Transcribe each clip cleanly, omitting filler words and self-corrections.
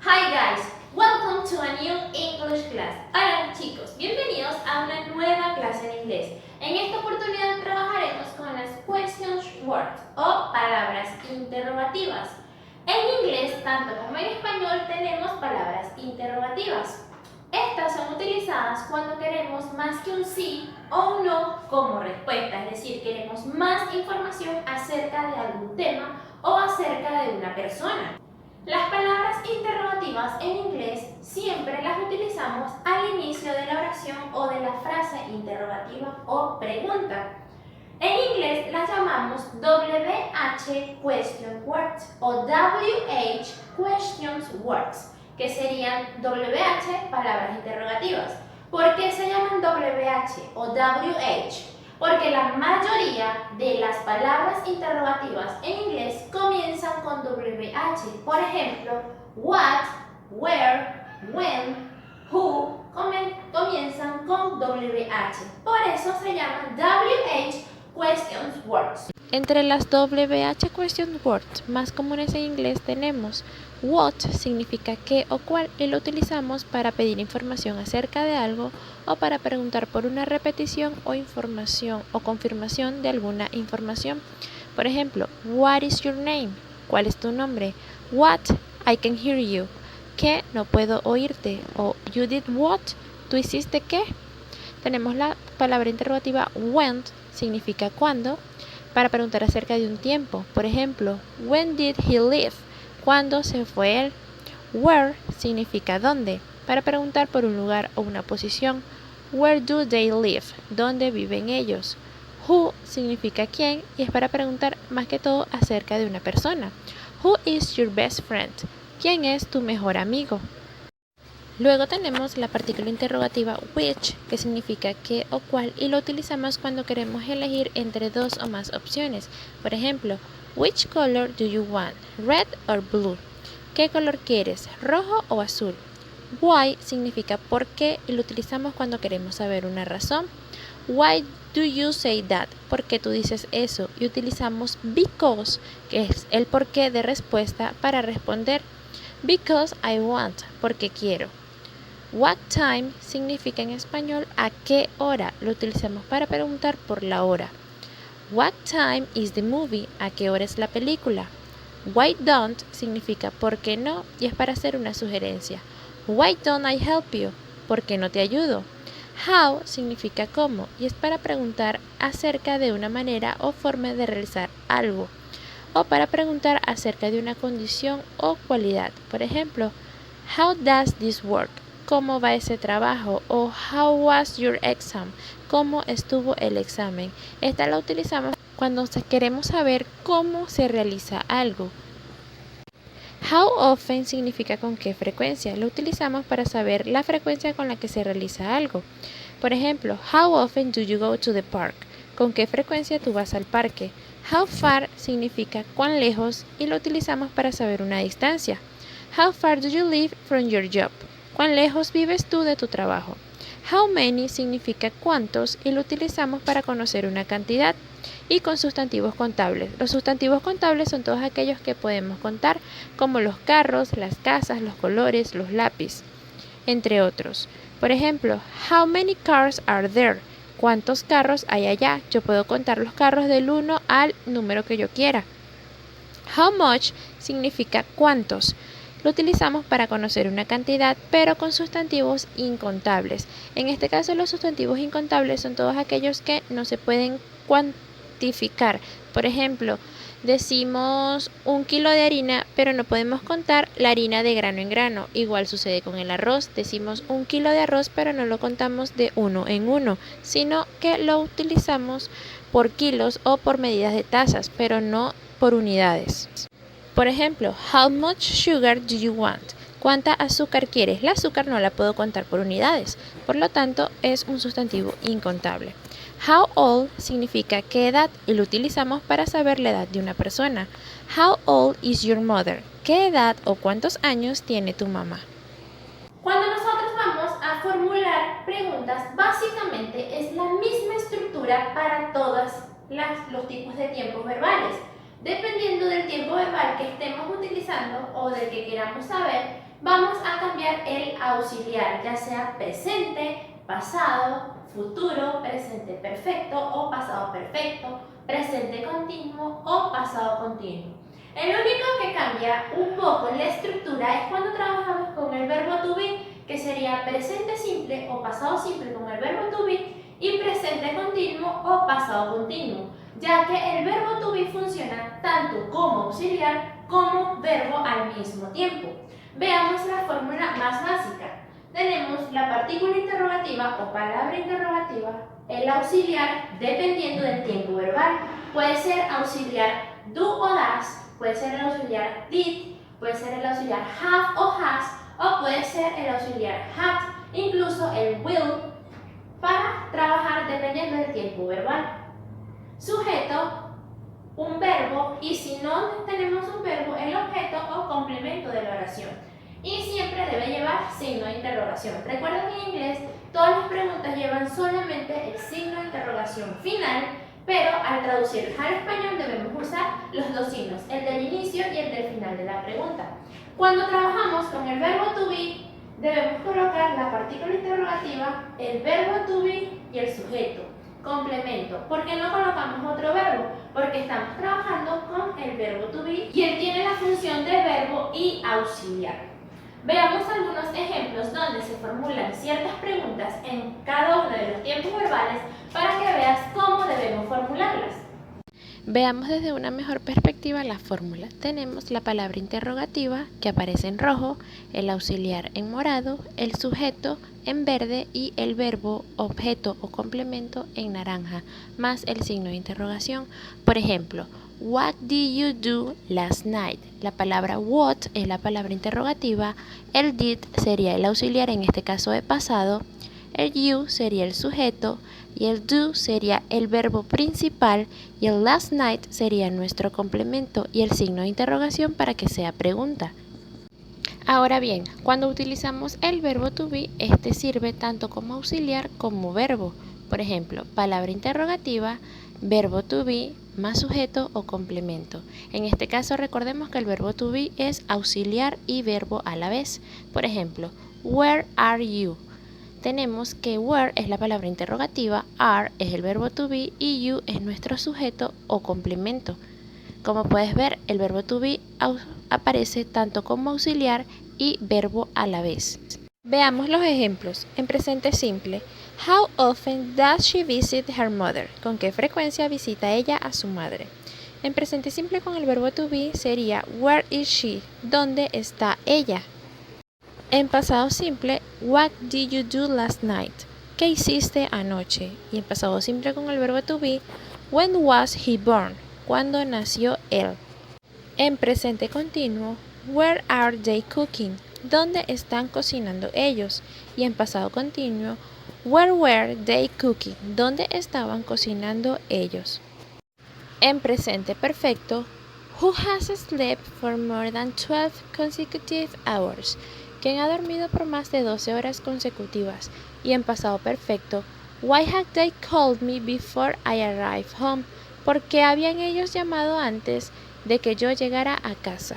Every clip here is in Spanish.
Hi guys, welcome to a new English class. Hola chicos, bienvenidos a una nueva clase en inglés. En esta oportunidad trabajaremos con las question words o palabras interrogativas. En inglés, tanto como en español, tenemos palabras interrogativas. Estas son utilizadas cuando queremos más que un sí o un no como respuesta, es decir, queremos más información acerca de algún tema o acerca de una persona. Las palabras interrogativas en inglés siempre las utilizamos al inicio de la oración o de la frase interrogativa o pregunta. En inglés las llamamos WH question words o WH questions words, que serían WH palabras interrogativas. ¿Por qué se llaman WH o WH? Porque la mayoría de las palabras interrogativas en inglés comienzan con WH. Por ejemplo, what, where, when, who comienzan con WH. Por eso se llaman WH questions words. Entre las WH question words más comunes en inglés tenemos what, significa qué o cuál, y lo utilizamos para pedir información acerca de algo o para preguntar por una repetición o información o confirmación de alguna información. Por ejemplo, what is your name? ¿Cuál es tu nombre? What, I can hear you. ¿Qué? No puedo oírte. O you did what? ¿Tú hiciste qué? Tenemos la palabra interrogativa when, significa cuándo, para preguntar acerca de un tiempo. Por ejemplo, when did he leave? ¿Cuándo se fue él? Where significa dónde, para preguntar por un lugar o una posición. Where do they live? ¿Dónde viven ellos? Who significa quién y es para preguntar más que todo acerca de una persona. Who is your best friend? ¿Quién es tu mejor amigo? Luego tenemos la partícula interrogativa which, que significa qué o cuál, y lo utilizamos cuando queremos elegir entre dos o más opciones. Por ejemplo, which color do you want? Red or blue? ¿Qué color quieres? ¿Rojo o azul? Why significa por qué y lo utilizamos cuando queremos saber una razón. Why do you say that? ¿Por qué tú dices eso? Y utilizamos because, que es el porqué de respuesta para responder. Because I want, porque quiero. What time significa en español a qué hora, lo utilizamos para preguntar por la hora. What time is the movie? ¿A qué hora es la película? Why don't significa por qué no y es para hacer una sugerencia. Why don't I help you? ¿Por qué no te ayudo? How significa cómo y es para preguntar acerca de una manera o forma de realizar algo o para preguntar acerca de una condición o cualidad. Por ejemplo, how does this work? ¿Cómo va ese trabajo? O how was your exam? ¿Cómo estuvo el examen? Esta la utilizamos cuando queremos saber cómo se realiza algo. How often significa con qué frecuencia. Lo utilizamos para saber la frecuencia con la que se realiza algo. Por ejemplo, how often do you go to the park? ¿Con qué frecuencia tú vas al parque? How far significa cuán lejos y lo utilizamos para saber una distancia. How far do you live from your job? ¿Cuán lejos vives tú de tu trabajo? How many significa cuántos y lo utilizamos para conocer una cantidad. Y con sustantivos contables. Los sustantivos contables son todos aquellos que podemos contar, como los carros, las casas, los colores, los lápices, entre otros. Por ejemplo, how many cars are there? ¿Cuántos carros hay allá? Yo puedo contar los carros del 1 al número que yo quiera. How much significa cuántos. Lo utilizamos para conocer una cantidad, pero con sustantivos incontables. En este caso, los sustantivos incontables son todos aquellos que no se pueden cuantificar. Por ejemplo, decimos 1 kilo de harina, pero no podemos contar la harina de grano en grano. Igual sucede con el arroz. Decimos 1 kilo de arroz, pero no lo contamos de uno en uno, sino que lo utilizamos por kilos o por medidas de tazas, pero no por unidades. Por ejemplo, how much sugar do you want? ¿Cuánta azúcar quieres? La azúcar no la puedo contar por unidades, por lo tanto es un sustantivo incontable. How old significa qué edad y lo utilizamos para saber la edad de una persona. How old is your mother? ¿Qué edad o cuántos años tiene tu mamá? Cuando nosotros vamos a formular preguntas, básicamente es la misma estructura para todos los tipos de tiempos verbales. Dependiendo del tiempo verbal que estemos utilizando o del que queramos saber, vamos a cambiar el auxiliar, ya sea presente, pasado, futuro, presente perfecto o pasado perfecto, presente continuo o pasado continuo. El único que cambia un poco la estructura es cuando trabajamos con el verbo to be, que sería presente simple o pasado simple con el verbo to be y presente continuo o pasado continuo, ya que el verbo to be funciona tanto como auxiliar como verbo al mismo tiempo. Veamos la fórmula más básica. Tenemos la partícula interrogativa o palabra interrogativa, el auxiliar dependiendo del tiempo verbal. Puede ser auxiliar do o das, puede ser el auxiliar did, puede ser el auxiliar have o has, o puede ser el auxiliar had, incluso el will, para trabajar dependiendo del tiempo verbal. Sujeto, un verbo, y si no tenemos un verbo, el objeto o complemento de la oración. Y siempre debe llevar signo de interrogación. Recuerden que en inglés todas las preguntas llevan solamente el signo de interrogación final, pero al traducirlas al español debemos usar los dos signos, el del inicio y el del final de la pregunta. Cuando trabajamos con el verbo to be, debemos colocar la partícula interrogativa, el verbo to be y el sujeto. Complemento. ¿Por qué no colocamos otro verbo? Porque estamos trabajando con el verbo to be y él tiene la función de verbo y auxiliar. Veamos algunos ejemplos donde se formulan ciertas preguntas en cada uno de los tiempos verbales para que veas cómo debemos formularlas. Veamos desde una mejor perspectiva la fórmula. Tenemos la palabra interrogativa que aparece en rojo, el auxiliar en morado, el sujeto en verde y el verbo, objeto o complemento en naranja, más el signo de interrogación. Por ejemplo, what did you do last night? La palabra what es la palabra interrogativa, el did sería el auxiliar, en este caso de pasado, el you sería el sujeto y el do sería el verbo principal y el last night sería nuestro complemento y el signo de interrogación para que sea pregunta. Ahora bien, cuando utilizamos el verbo to be, este sirve tanto como auxiliar como verbo. Por ejemplo, palabra interrogativa, verbo to be más sujeto o complemento. En este caso recordemos que el verbo to be es auxiliar y verbo a la vez. Por ejemplo, where are you? Tenemos que where es la palabra interrogativa, are es el verbo to be y you es nuestro sujeto o complemento. Como puedes ver, el verbo to be aparece tanto como auxiliar y verbo a la vez. Veamos los ejemplos. En presente simple, how often does she visit her mother? ¿Con qué frecuencia visita ella a su madre? En presente simple con el verbo to be sería where is she? ¿Dónde está ella? En pasado simple, what did you do last night? ¿Qué hiciste anoche? Y en pasado simple con el verbo to be, when was he born? ¿Cuándo nació él? En presente continuo, where are they cooking? ¿Dónde están cocinando ellos? Y en pasado continuo, where were they cooking? ¿Dónde estaban cocinando ellos? En presente perfecto, who has slept for more than 12 consecutive hours? ¿Quién ha dormido por más de 12 horas consecutivas? Y en pasado perfecto, why had they called me before I arrived home? ¿Por qué habían ellos llamado antes de que yo llegara a casa?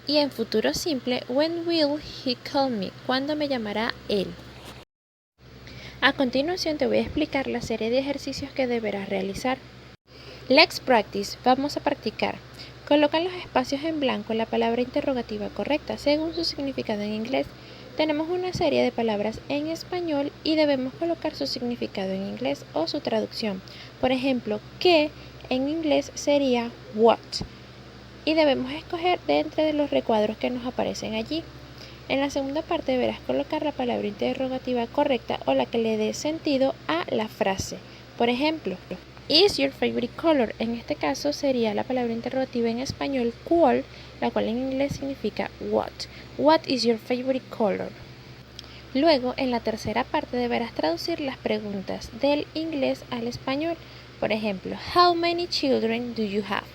Y en futuro simple, when will he call me? ¿Cuándo me llamará él? A continuación te voy a explicar la serie de ejercicios que deberás realizar. Let's practice. Vamos a practicar. Coloca en los espacios en blanco la palabra interrogativa correcta según su significado en inglés. Tenemos una serie de palabras en español y debemos colocar su significado en inglés o su traducción. Por ejemplo, ¿qué? En inglés sería what. Y debemos escoger de entre los recuadros que nos aparecen allí. En la segunda parte deberás colocar la palabra interrogativa correcta o la que le dé sentido a la frase. Por ejemplo, is your favorite color? En este caso sería la palabra interrogativa en español cuál, la cual en inglés significa what. What is your favorite color? Luego, en la tercera parte deberás traducir las preguntas del inglés al español. Por ejemplo, how many children do you have?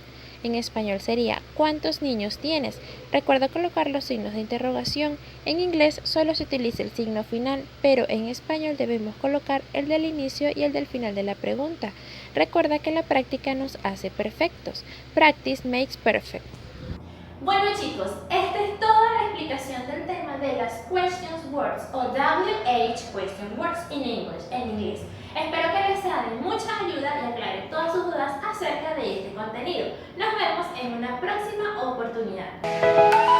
En español sería ¿cuántos niños tienes? Recuerda colocar los signos de interrogación. En inglés solo se utiliza el signo final, pero en español debemos colocar el del inicio y el del final de la pregunta. Recuerda que la práctica nos hace perfectos. Practice makes perfect. Bueno chicos, esta es toda la explicación del tema de las questions words o WH question words in English, en inglés. Espero que les sea de mucha ayuda y aclare todas sus dudas acerca de este contenido. Nos vemos en una próxima oportunidad.